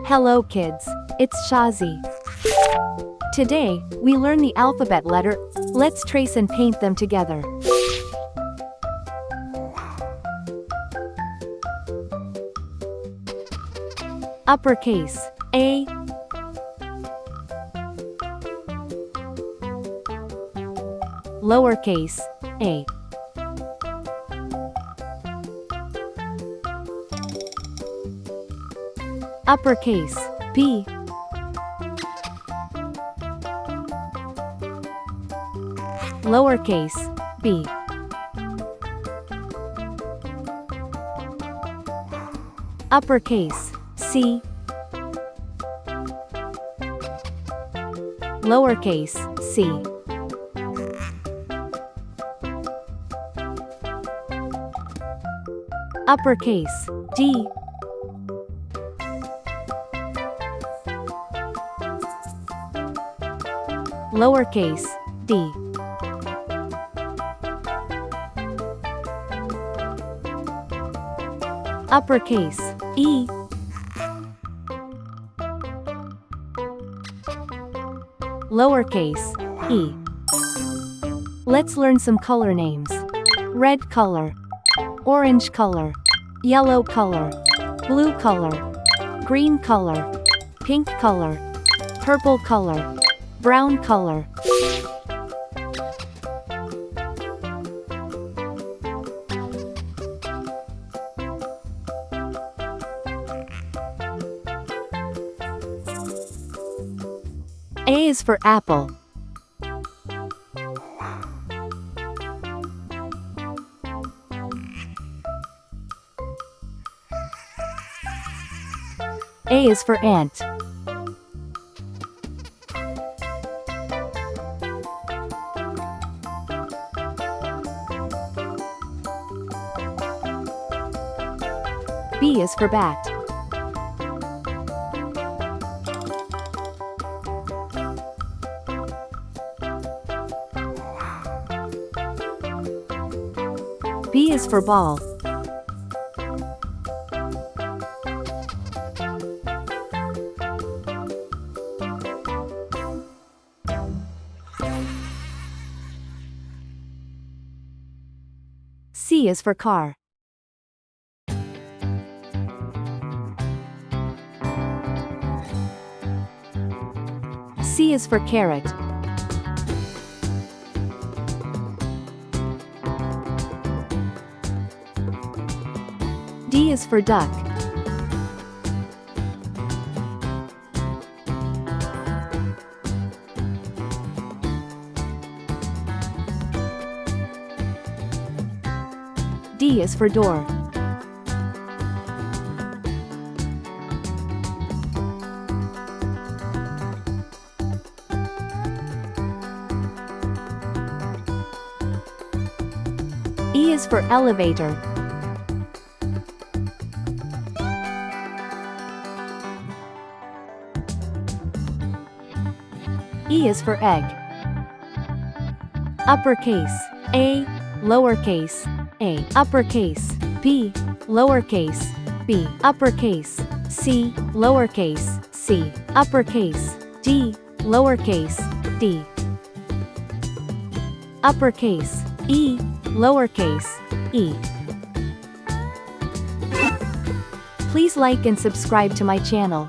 Hello kids, it's Shazi. Today, we learn the alphabet letter. Let's trace and paint them together. Uppercase, A. Lowercase, a. Uppercase, B. Lowercase, b. Uppercase, C. Lowercase, c. Uppercase, D. Lowercase, d. Uppercase, E. Lowercase, e. Let's learn some color names. Red color, orange color, yellow color, blue color, green color, pink color, purple color, brown color. A is for apple. A is for ant. B is for bat. B is for ball. C is for car. C is for carrot. D is for duck. D is for door. E is for elevator. E is for egg. Uppercase, A. Lowercase, a. Uppercase, B. Lowercase, b. Uppercase, C. Lowercase, c. Uppercase, D. Lowercase, d. Uppercase, E. Lowercase, e. Please like and subscribe to my channel.